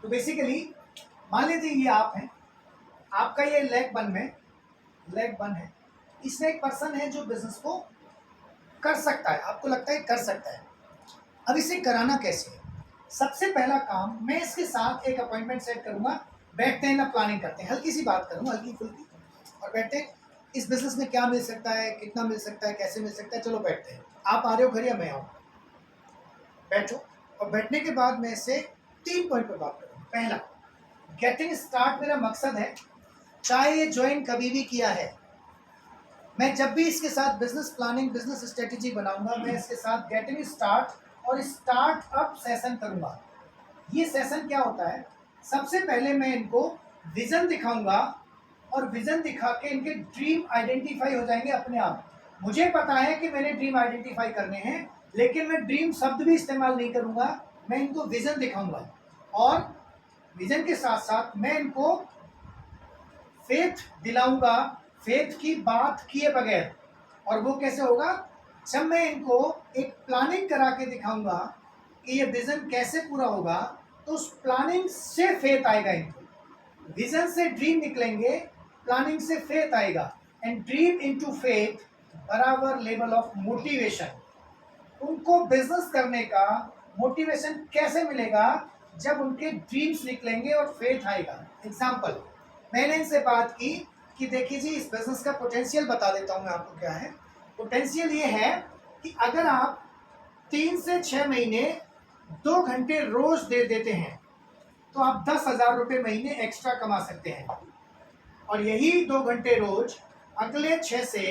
तो बेसिकली मान लीजिए ये आप हैं, आपका ये लेग वन है, इसमें एक पर्सन है जो बिजनेस को कर सकता है, आपको लगता है कर सकता है। अब इसे कराना कैसे है? सबसे पहला काम, मैं इसके साथ एक अपॉइंटमेंट सेट करूंगा, बैठते हैं ना, प्लानिंग करते हैं, हल्की सी बात करूंगा, हल्की फुल्की, और बैठते हैं इस बिजनेस में क्या मिल सकता है, कितना मिल सकता है, कैसे मिल सकता है, चलो बैठते हैं। आप आ रहे हो घर या मैं आऊँ? बैठो। और बैठने के बाद मैं इससे 3 पॉइंट पर बात करूँगा। पहला, गेटिंग स्टार्ट मेरा मकसद है, चाहे ये ज्वाइन कभी भी किया है, मैं जब भी इसके साथ बिजनेस प्लानिंग, बिजनेस स्ट्रेटेजी बनाऊंगा, मैं इसके साथ गेटिंग स्टार्ट और स्टार्ट अप सेशन करूंगा। ये सेशन क्या होता है? सबसे पहले मैं इनको विजन दिखाऊंगा, और विजन दिखा के इनके ड्रीम आइडेंटिफाई हो जाएंगे अपने आप। मुझे पता है कि मैंने ड्रीम आइडेंटिफाई करने हैं, लेकिन मैं ड्रीम शब्द भी इस्तेमाल नहीं करूंगा, मैं इनको विजन दिखाऊंगा, और विजन के साथ साथ मैं इनको फेथ दिलाऊंगा, फेथ की बात किए बगैर। और वो कैसे होगा? जब मैं इनको एक प्लानिंग करा के दिखाऊंगा कि ये विजन कैसे पूरा होगा, तो उस प्लानिंग से फेथ आएगा इनको। विजन से ड्रीम निकलेंगे, प्लानिंग से फेथ आएगा, एंड ड्रीम इनटू फेथ बराबर लेवल ऑफ मोटिवेशन। उनको बिजनेस करने का मोटिवेशन कैसे मिलेगा? जब उनके ड्रीम्स निकलेंगे और फेथ आएगा। एग्जाम्पल, मैंने इनसे बात की कि देखिए जी, इस बिजनेस का पोटेंशियल बता देता हूं मैं आपको क्या है। पोटेंशियल ये है कि अगर आप 3 से 6 महीने 2 घंटे रोज दे देते हैं, तो आप 10,000 रुपये महीने एक्स्ट्रा कमा सकते हैं। और यही 2 घंटे रोज अगले 6 से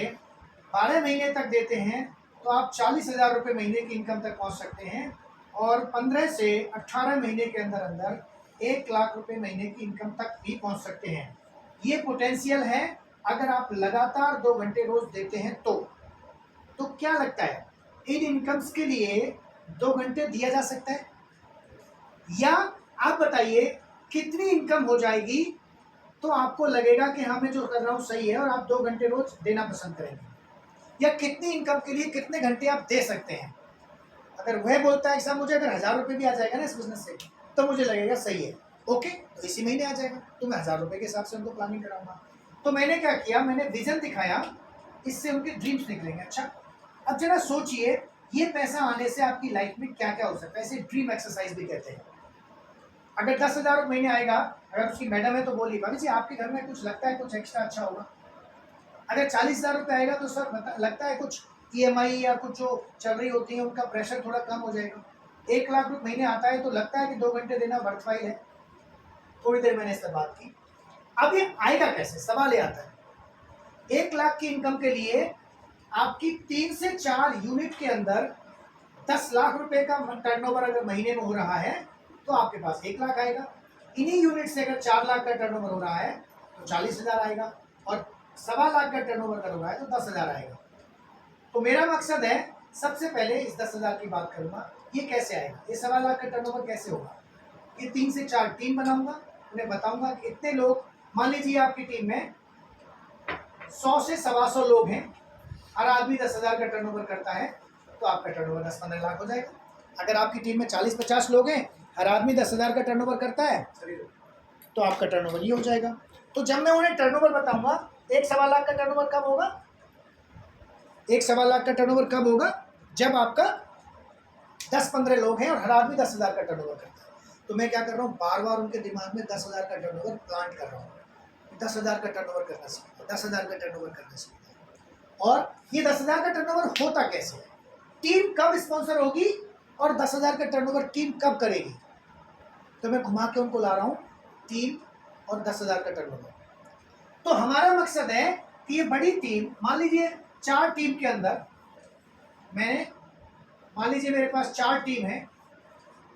12 महीने तक देते हैं, तो आप 40,000 रुपये महीने की इनकम तक पहुंच सकते हैं। और 15 से 18 महीने के अंदर अंदर 1 लाख रुपए महीने की इनकम तक भी पहुंच सकते हैं। ये पोटेंशियल है अगर आप लगातार 2 घंटे रोज देते हैं तो क्या लगता है, इन इनकम्स के लिए 2 घंटे दिया जा सकता है? या आप बताइए कितनी इनकम हो जाएगी तो आपको लगेगा कि हाँ मैं जो कर रहा हूँ सही है, और आप 2 घंटे रोज देना पसंद करेंगे? या कितनी इनकम के लिए कितने घंटे आप दे सकते हैं? अगर वह बोलता है कि साहब मुझे अगर 1,000 रुपये भी आ जाएगा ना इस बिजनेस से, तो मुझे लगेगा सही है, ओके, तो इसी महीने आ जाएगा, तो मैं 1,000 रुपये के हिसाब से उनको प्लानिंग कराऊंगा। तो मैंने क्या किया, मैंने विजन दिखाया, इससे उनके ड्रीम्स निकलेंगे। अच्छा, अब जरा सोचिए, ये पैसा आने से आपकी लाइफ में क्या क्या हो सकता है? इसे ड्रीम एक्सरसाइज भी कहते हैं। अगर 10,000 महीने आएगा, अगर उसकी मैडम है तो बोली भाभी जी आपके घर में कुछ लगता है कुछ एक्स्ट्रा अच्छा होगा। अगर 40,000 रुपये आएगा तो सर लगता है कुछ ईएमआई या कुछ जो चल रही होती है उनका प्रेशर थोड़ा कम हो जाएगा। 1 लाख रुपये महीने आता है तो लगता है कि 2 घंटे देना वर्थवाइल है। थोड़ी देर मैंने इस पर बात की। अब ये आएगा कैसे, सवाल ये आता है। 1 लाख की इनकम के लिए आपकी 3 से 4 यूनिट के अंदर 10 लाख रुपए का टर्नओवर अगर महीने में हो रहा है, तो आपके पास 1 लाख आएगा। इन्हीं यूनिट से अगर 4 लाख का टर्नओवर हो रहा है तो 40,000 आएगा, और 1.25 लाख का टर्नओवर कर रहा है तो 10,000 आएगा। तो मेरा मकसद है, सबसे पहले इस 10,000 की बात करूंगा, ये कैसे आएगा, ये 1.25 लाख का टर्नओवर कैसे होगा। ये 3 से 4 टीम बनाऊंगा, उन्हें बताऊंगा कि इतने लोग, मान लीजिए आपकी टीम में 100 से 125 लोग हैं, हर आदमी 10,000 का टर्नओवर करता है, तो आपका टर्नओवर 10-15 लाख हो जाएगा। अगर आपकी टीम में 40-50 लोग हैं, हर आदमी 10,000 का टर्नओवर करता है, तो आपका टर्नओवर ये हो जाएगा। तो जब मैं उन्हें टर्नओवर बताऊंगा, 1-1.25 लाख का टर्नओवर कब होगा? 1-1.25 लाख का टर्नओवर कब होगा? जब आपका 10-15 लोग हैं और हर आदमी 10,000 का टर्नओवर करता है। तो मैं क्या कर रहा हूँ, बार बार उनके दिमाग में 10,000 का टर्नओवर प्लांट कर रहा हूँ। 10,000 का टर्नओवर करना सीखो, 10,000 का टर्नओवर करना सीखो। और ये 10,000 का टर्नओवर होता कैसे है, टीम कब स्पॉन्सर होगी और 10,000 का टर्नओवर टीम कब करेगी, तो मैं घुमा के उनको ला रहा हूँ टीम और 10,000 का टर्नओवर। तो हमारा मकसद है कि ये बड़ी टीम, मान लीजिए 4 टीम के अंदर, मान लीजिए मेरे पास 4 टीम है,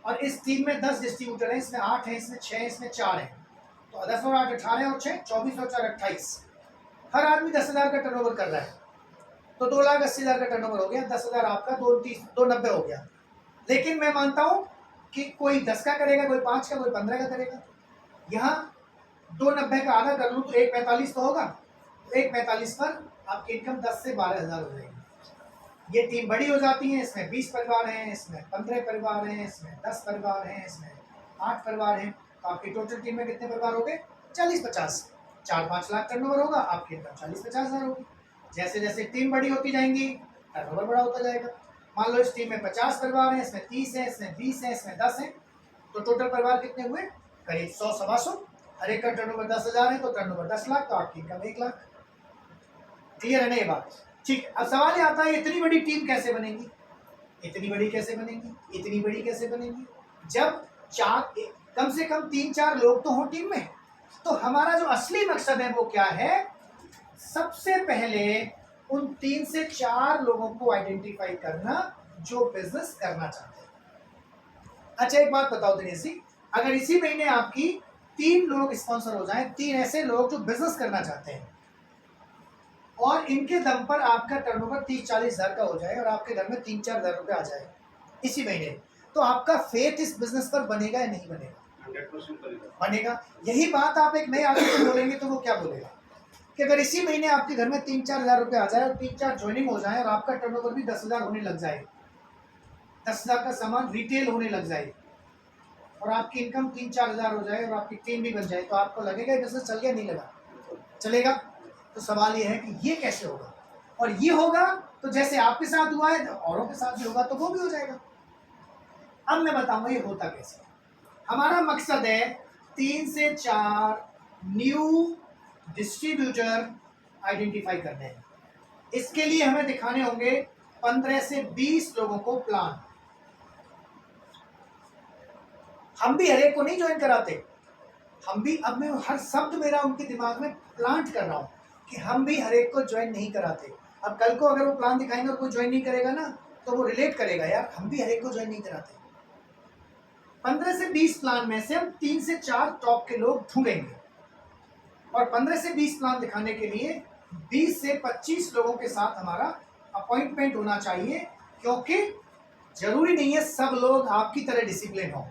और इस टीम में 10 डिस्ट्रीब्यूटर हैं, इसमें 8 हैं, इसमें 6 हैं, इसमें 4 हैं, तो 10 और 8 18 और 6 24 और 4 28। हर आदमी 10,000 का टर्नओवर कर रहा है, तो 2,80,000 का टर्नओवर हो गया। 10,000 आपका, 290 हो गया। लेकिन मैं मानता हूं कि कोई 10 का करेगा, कोई 5 का, कोई 15 का करेगा। यहाँ 290 का आधा कर लूँ तो 145 तो होगा, तो 145 पर आपकी इनकम 10 से 12,000 हो जाएगी। ये टीम बड़ी हो जाती है, इसमें 20 परिवार हैं, इसमें 15 परिवार हैं, इसमें 10 परिवार हैं, इसमें 8 परिवार हैं। तो आपकी टोटल टीम में कितने परिवार हो गए? 40-50। 4-5 लाख टर्नओवर होगा, आपकी इनकम 40-50 हज़ार होगी। जैसे जैसे टीम बड़ी होती जाएंगी, टर्नओवर बड़ा होता जाएगा। मान लो इस टीम में 50 परिवार हैं, इसमें 30 है, इसमें 20 है, इसमें 10 है, तो टोटल परिवार कितने हुए? करीब 100-125। हर एक का टर्नओवर 10,000 है, तो टर्नओवर 10 लाख, तो आपकी इनकम 1 लाख। क्लियर है ना ये बात? ठीक है। अब सवाल ये आता है इतनी बड़ी टीम कैसे बनेगी? इतनी बड़ी कैसे बनेगी? इतनी बड़ी कैसे बनेगी? जब कम से कम 3-4 लोग तो हों टीम में। तो हमारा जो असली मकसद है वो क्या है? सबसे पहले उन 3 से 4 लोगों को आइडेंटिफाई करना जो बिजनेस करना चाहते हैं। अच्छा एक बात बताओ दिनेश जी, अगर इसी महीने आपकी 3 लोग स्पॉन्सर हो जाएं, 3 ऐसे लोग जो बिजनेस करना चाहते हैं, और इनके दम पर आपका टर्नओवर 30-40 हज़ार का हो जाए और आपके घर में 3-4 हज़ार रुपये आ जाए इसी महीने, तो आपका फेथ इस बिजनेस पर बनेगा या नहीं बनेगा? 100% बनेगा। यही बात आप एक नए आदमी को बोलेंगे तो वो क्या बोलेगा कि अगर इसी महीने आपके घर में 3-4 हज़ार रुपये आ जाए और 3-4 ज्वाइनिंग हो जाए और आपका टर्नओवर भी 10 हज़ार होने लग जाए, 10 हज़ार का सामान रिटेल होने लग जाए और आपकी इनकम 3-4 हज़ार हो जाए और आपकी टीम भी बन जाए, तो आपको लगेगा बिजनेस चल गया? नहीं लगा? चलेगा। तो सवाल ये है कि ये कैसे होगा, और ये होगा तो जैसे आपके साथ हुआ है तो औरों के साथ भी होगा, तो वो भी हो जाएगा। अब मैं बताऊंगा ये होता कैसे। हमारा मकसद है 3 से 4 न्यू डिस्ट्रीब्यूटर आइडेंटिफाई करने हैं। इसके लिए हमें दिखाने होंगे 15 से 20 लोगों को प्लान। हम भी हर एक को नहीं ज्वाइन कराते, हम भी, अब मैं हर शब्द मेरा उनके दिमाग में प्लांट कर रहा हूँ कि हम भी हर एक को ज्वाइन नहीं कराते। अब कल को अगर वो प्लान दिखाएंगे और कोई ज्वाइन नहीं करेगा ना, तो वो रिलेट करेगा, यार हम भी हर एक को ज्वाइन नहीं कराते। 15 से 20 प्लान में से हम 3 से 4 टॉप के लोग ढूंढेंगे और 15 से 20 प्लान दिखाने के लिए 20 से 25 लोगों के साथ हमारा अपॉइंटमेंट होना चाहिए, क्योंकि जरूरी नहीं है सब लोग आपकी तरह डिसिप्लिन हो।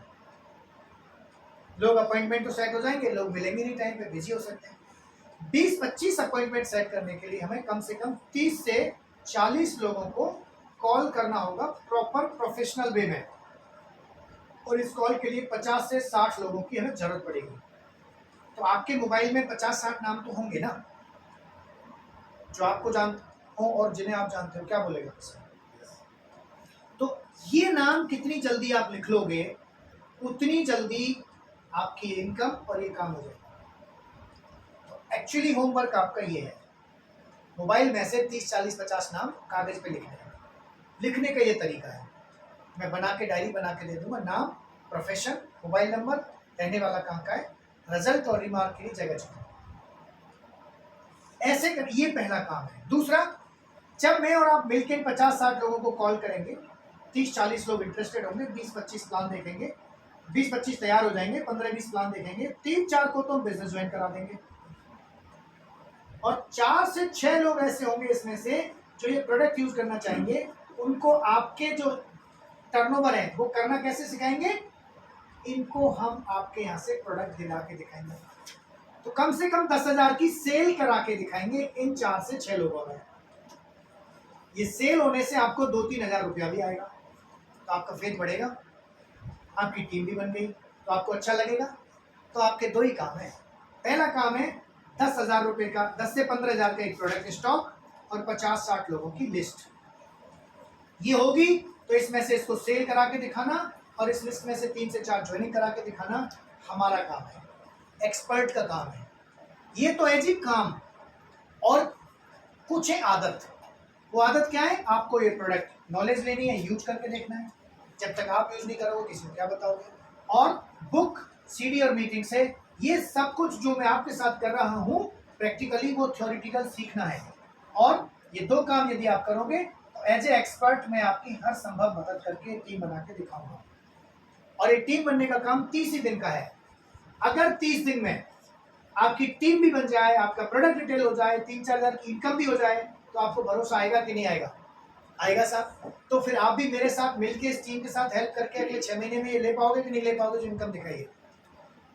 लोग अपॉइंटमेंट तो सेट हो जाएंगे, लोग मिलेंगे नहीं, टाइम पे बिजी हो सकते हैं। 20-25 अपॉइंटमेंट सेट करने के लिए हमें कम से कम 30 से 40 लोगों को कॉल करना होगा प्रॉपर प्रोफेशनल वे में, और इस कॉल के लिए 50 से 60 लोगों की हमें जरूरत पड़ेगी। तो आपके मोबाइल में 50-60 नाम तो होंगे ना, जो आपको जानते हो और जिन्हें आप जानते हो, क्या बोलेगा? तो ये नाम कितनी जल्दी आप लिख लोगे उतनी जल्दी आपकी इनकम और ये काम हो जाएगा। तो एक्चुअली होमवर्क आपका ये है, मोबाइल में से 30-40-50 नाम कागज पे लिखने हैं। लिखने का ये तरीका है, मैं बना के डायरी बना के दे दूंगा, नाम, प्रोफेशन, मोबाइल नंबर, रहने वाला कहाँ का है, रिजल्ट और रिमार्क के लिए जगह चुनो। ऐसे कर, ये पहला काम है। दूसरा, जब मैं और आप मिलकर 50-60 लोगों को कॉल करेंगे, 30-40 लोग इंटरेस्टेड होंगे, 20-25 प्लान देखेंगे, 20-25 तैयार हो जाएंगे, 15-20 प्लान देखेंगे, 3-4 को तो हम बिजनेस ज्वाइन करा देंगे, और 4 से 6 लोग ऐसे होंगे इसमें से जो ये प्रोडक्ट यूज करना चाहेंगे। उनको आपके जो टर्नओवर है वो करना कैसे सिखाएंगे, इनको हम आपके यहाँ से प्रोडक्ट दिला के दिखाएंगे, तो कम से कम 10,000 की सेल करा के दिखाएंगे इन 4 से 6 लोगों में। ये सेल होने से आपको 2-3 हज़ार रुपया भी आएगा, तो आपका फेथ बढ़ेगा, आपकी टीम भी बन गई, तो आपको अच्छा लगेगा। तो आपके 2 ही काम है। पहला काम है 10,000 रुपये का, 10 से 15,000 का एक प्रोडक्ट स्टॉक और 50-60 लोगों की लिस्ट। ये होगी तो इसमें से इसको सेल करा के दिखाना और इस लिस्ट में से 3 से 4 ज्वाइनिंग करा के दिखाना हमारा काम है, एक्सपर्ट का काम है। ये तो है जी काम, और कुछ है आदत। वो आदत क्या है? आपको ये प्रोडक्ट नॉलेज लेनी है, यूज करके देखना है। जब तक आप यूज नहीं करोगे किसी को क्या बताओगे? और बुक, सीडी और मीटिंग से ये सब कुछ जो मैं आपके साथ कर रहा हूँ प्रैक्टिकली वो थ्योरेटिकल सीखना है, और ये 2 काम यदि आप करोगे तो एज ए एक्सपर्ट मैं आपकी हर संभव मदद करके टीम बना के दिखाऊंगा। और ये टीम बनने का काम 30 ही दिन का है। अगर 30 दिन में आपकी टीम भी बन जाए, आपका प्रोडक्ट रिटेल हो जाए, 3-4 हज़ार की इनकम भी हो जाए, तो आपको भरोसा आएगा कि नहीं आएगा? आएगा साहब। तो फिर आप भी मेरे साथ मिलके इस टीम के साथ हेल्प करके अगले 6 महीने में ये ले पाओगे कि नहीं ले पाओगे जो इनकम दिखाइए।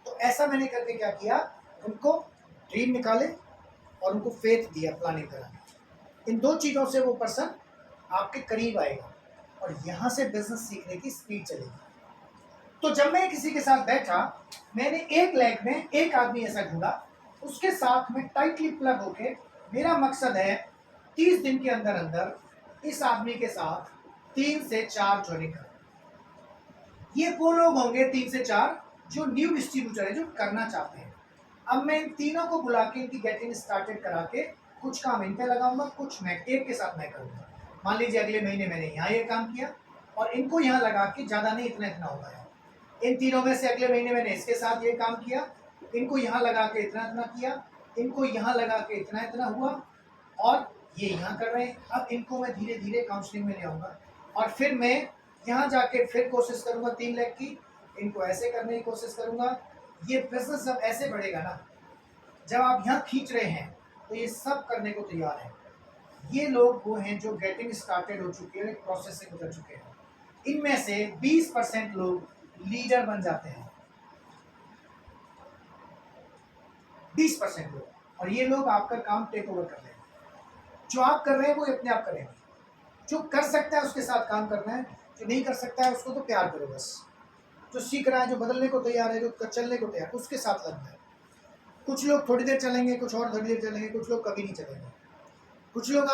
तो ऐसा मैंने करके क्या किया, उनको ड्रीम निकाले और उनको फेथ दिया प्लानिंग कराने। इन 2 चीज़ों से वो पर्सन आपके करीब आएगा और यहाँ से बिजनेस सीखने की स्पीड चलेगी। तो जब मैं किसी के साथ बैठा मैंने एक लेग में एक आदमी ऐसा जुड़ा, उसके साथ में टाइटली प्लग होके मेरा मकसद है 30 दिन के अंदर अंदर इस आदमी के साथ 3 से 4 ज्वाइनिंग करना। ये वो लोग होंगे 3 से 4 जो न्यू डिस्ट्रीब्यूटर है, जो करना चाहते हैं। अब मैं इन तीनों को बुला के इनकी गेटिंग स्टार्टेड करा के कुछ काम इन पे लगाऊंगा, कुछ मैं एक के साथ मैं करूंगा। मान लीजिए अगले महीने मैंने यहाँ ये काम किया और इनको यहाँ लगा के ज़्यादा नहीं, इतना इतना होगा यार। इन तीनों में से अगले महीने मैंने इसके साथ ये काम किया, इनको यहाँ लगा के इतना इतना किया, इनको यहाँ लगा के इतना इतना हुआ, और ये यहाँ कर रहे हैं। अब इनको मैं धीरे धीरे काउंसलिंग में ले आऊँगा और फिर मैं यहाँ जाके फिर कोशिश करूँगा 3 लाख की, इनको ऐसे करने की कोशिश करूँगा। ये बिजनेस जब ऐसे बढ़ेगा ना, जब आप यहाँ खींच रहे हैं तो ये सब करने को तैयार है। ये लोग वो हैं जो गेटिंग स्टार्टेड हो चुके हैं, प्रोसेस से गुजर चुके हैं। इनमें से 20% लोग लीडर बन जाते हैं, 20% लोग, और ये लोग आपका काम टेक ओवर कर लेंगे। जो आप कर रहे हैं वो अपने आप करेंगे। जो कर सकता है उसके साथ काम करना है, जो नहीं कर सकता है उसको तो प्यार करो बस। जो सीख रहा है, जो बदलने को तैयार है, जो चलने को तैयार, उसके साथ लगना है। कुछ लोग थोड़ी देर चलेंगे, कुछ और थोड़ी देर चलेंगे, कुछ लोग कभी नहीं चलेंगे। कुछ लोग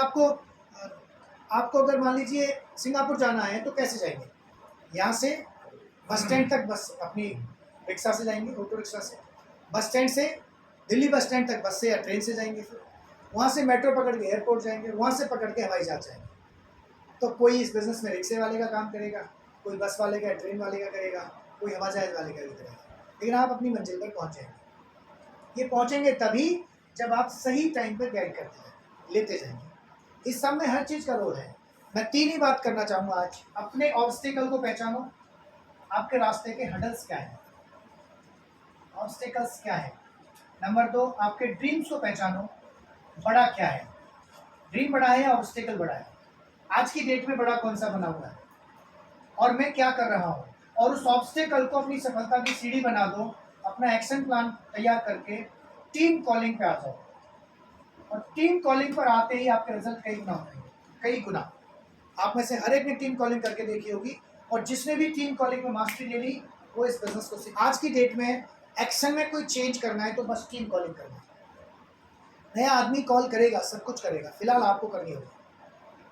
आपको अगर मान लीजिए सिंगापुर जाना है तो कैसे जाएंगे? यहाँ से बस स्टैंड तक बस अपनी रिक्शा से जाएंगे, ऑटो रिक्शा से। बस स्टैंड से दिल्ली बस स्टैंड तक बस से या ट्रेन से जाएंगे, फिर वहाँ से मेट्रो पकड़ के एयरपोर्ट जाएंगे, वहाँ से पकड़ के हवाई जहाज जाएंगे। तो कोई इस बिज़नेस में रिक्शे वाले का काम करेगा, कोई बस वाले का, ट्रेन वाले का करेगा, कोई हवाई जहाज वाले का भी करेगा, लेकिन आप अपनी मंजिल पर पहुँचेंगे। ये पहुँचेंगे तभी जब आप सही टाइम पर गाइड करते हैं, लेते जाएंगे। इस सब में हर चीज़ का रोल है। मैं 3 ही बात करना चाहूँगा आज। अपने ऑब्स्टिकल को पहचानो, आपके रास्ते के हडल्स क्या हैं, ऑब्स्टिकल्स क्या है। नंबर 2, आपके ड्रीम्स को पहचानो, बड़ा क्या है, ड्रीम बड़ा है या ऑब्स्टिकल बड़ा है, आज की डेट में बड़ा कौन सा बना हुआ है, और मैं क्या कर रहा हूँ। और उस ऑब्स्टिकल को अपनी सफलता की सीढ़ी बना दो। अपना एक्शन प्लान तैयार करके टीम कॉलिंग पे आ जाओ, और टीम कॉलिंग पर आते ही आपके रिजल्ट कई गुना होंगे, कई गुना। आप में से हर एक ने टीम कॉलिंग करके देखी होगी, और जिसने भी टीम कॉलिंग में मास्टरी ले ली वो इस बिजनेस को सीख। आज की डेट में एक्शन में कोई चेंज करना है तो बस टीम कॉलिंग करना है। नया आदमी कॉल करेगा, सब कुछ करेगा, फिलहाल आपको करनी होगी,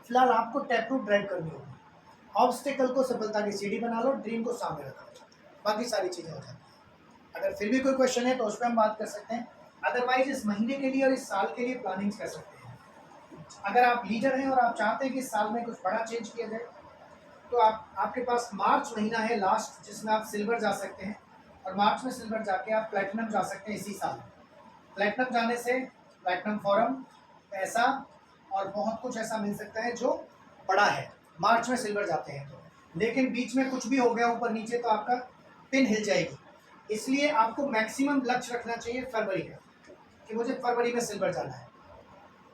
फिलहाल आपको टैप रूट ड्राइव करनी होगी। ऑब्स्टिकल को सफलता की सीढ़ी बना लो, ड्रीम को सामने रखो, बाकी सारी चीज़ें हो जाती हैं। अगर फिर भी कोई क्वेश्चन है तो उस पर हम बात कर सकते हैं, अदरवाइज इस महीने के लिए और इस साल के लिए प्लानिंग कर सकते हैं। अगर आप लीडर हैं और आप चाहते हैं कि इस साल में कुछ बड़ा चेंज किया जाए, तो आपके पास मार्च महीना है लास्ट, जिसमें आप सिल्वर जा सकते हैं, और मार्च में सिल्वर जाके आप प्लैटिनम जा सकते हैं इसी साल। प्लैटिनम जाने से प्लैटिनम फॉरम, पैसा और बहुत कुछ ऐसा मिल सकता है जो बड़ा है। मार्च में सिल्वर जाते हैं तो, लेकिन बीच में कुछ भी हो गया ऊपर नीचे तो आपका पिन हिल जाएगी। इसलिए आपको मैक्सिमम लक्ष्य रखना चाहिए फरवरी का, कि मुझे फरवरी में सिल्वर जाना है।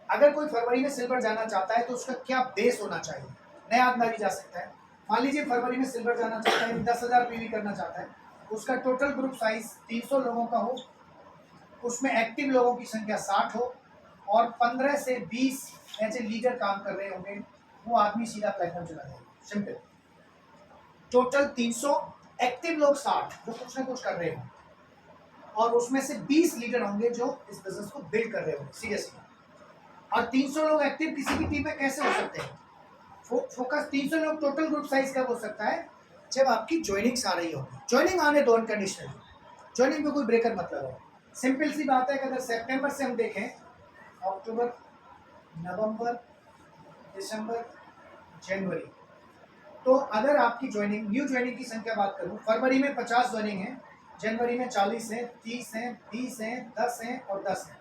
अगर कोई फरवरी में सिल्वर जाना चाहता है तो उसका क्या बेस होना चाहिए। नया आदमी भी जा सकता है, मान लीजिए फरवरी में सिल्वर जाना चाहता है, 10,000 पीवी करना चाहता है, उसका टोटल ग्रुप साइज 300 लोगों का हो, उसमें एक्टिव लोगों की संख्या 60 हो, और 15 से 20 ऐसे लीडर काम कर रहे होंगे, वो आदमी सीधा प्लेटफॉर्म चला जाएगा। सिंपल। टोटल 300, एक्टिव लोग 60 जो कुछ ना कुछ कर रहे होंगे, और उसमें से 20 लीडर होंगे जो इस बिजनेस को बिल्ड कर रहे होंगे सीरियसली। और 300 लोग एक्टिव किसी की टीम में कैसे हो सकते हैं? फोकस 300 लोग टोटल ग्रुप साइज कब हो सकता है? जब आपकी ज्वाइनिंग्स आ रही होगी। ज्वाइनिंग आने दो अनकंडीशनली, ज्वाइनिंग में कोई ब्रेकर मत लगाओ। सिंपल सी बात है कि अगर सितंबर से हम देखें, अक्टूबर, नवंबर, दिसंबर, जनवरी, तो अगर आपकी ज्वाइनिंग, न्यू ज्वाइनिंग की संख्या बात करूं, फरवरी में 50 ज्वाइनिंग है, जनवरी में 40 है, 30 है, 20 है, 10 है और 10 है।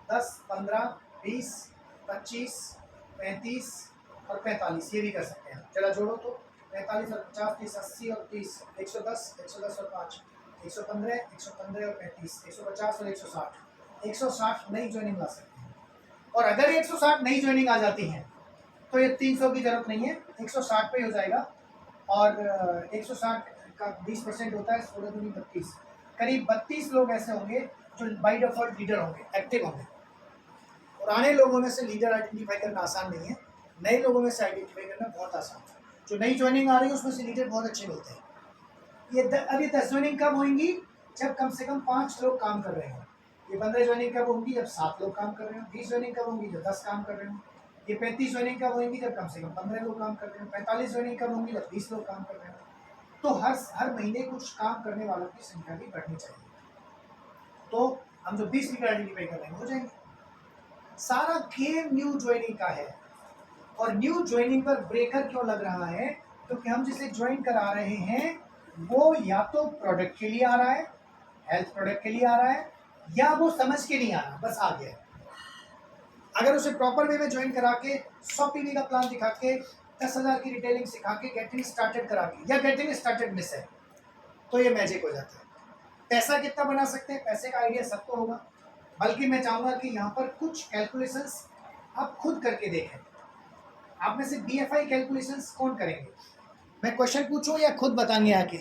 10, 15, 20, 25, 35 और 45, ये भी कर सकते हैं। चला जोड़ो तो 45 और 50, 30, 80 और 30, 110, 110 और 5, 115, 115 और 35, 150 और 160, 160 नई ज्वाइनिंग ला सकते हैं। और अगर 160 नई ज्वाइनिंग आ जाती हैं तो ये 300 की जरूरत नहीं है, 160 पे हो जाएगा। और 160 का 20% होता है, 16 दूनी 32, करीब 32 लोग ऐसे होंगे जो बाई डिफॉल्ट लीडर होंगे, एक्टिव होंगे। पुराने लोगों में से लीडर आइडेंटिफाई करना आसान नहीं है, नए लोगों में से आइडेंटिफाई करना बहुत आसान है। जो नई ज्वाइनिंग आ रही है उसमें से लीडर बहुत अच्छे मिलते हैं। अभी 10 ज्वाइनिंग कब होंगी? जब कम से कम 5 लोग काम कर रहे हो। ये 15 ज्वाइनिंग कब होंगी? जब 7 लोग काम कर रहे हो। 20 ज्वाइनिंग कब होंगी? जब 10 काम कर रहे हो। ये 35 ज्वाइनिंग कब होंगी? जब कम से कम 15 लोग काम कर रहे हो। 45 ज्वाइनिंग कब होंगी? जब 20 लोग काम कर रहे हो। तो हर महीने कुछ काम करने वालों की संख्या भी बढ़नी चाहिए। तो हम जो 20 फीचर आइडेंटिफाई कर लेंगे हो जाएंगे। सारा गेम न्यू ज्वाइनिंग का है। और न्यू ज्वाइनिंग पर ब्रेकर क्यों लग रहा है? क्योंकि हम जिसे ज्वाइन करा रहे हैं वो या तो प्रोडक्ट के लिए आ रहा है, हेल्थ प्रोडक्ट के लिए आ रहा है, या वो समझ के नहीं आ रहा, बस आ गया। अगर उसे प्रॉपर वे में ज्वाइन करा के 100 पीवी का प्लान दिखा के 10,000 की रिटेलिंग सिखा के गेटिंग स्टार्टेड करा के, या गेटिंग स्टार्टेड मिस है, तो ये मैजिक हो जाता है। पैसा कितना बना सकते हैं? पैसे का आइडिया सबको होगा, बल्कि मैं चाहूंगा कि यहाँ पर कुछ कैलकुलेशंस आप खुद करके देखें। आप में से BFI कैलकुलेशंस कौन करेंगे? मैं क्वेश्चन पूछूं या खुद बताएंगे आके?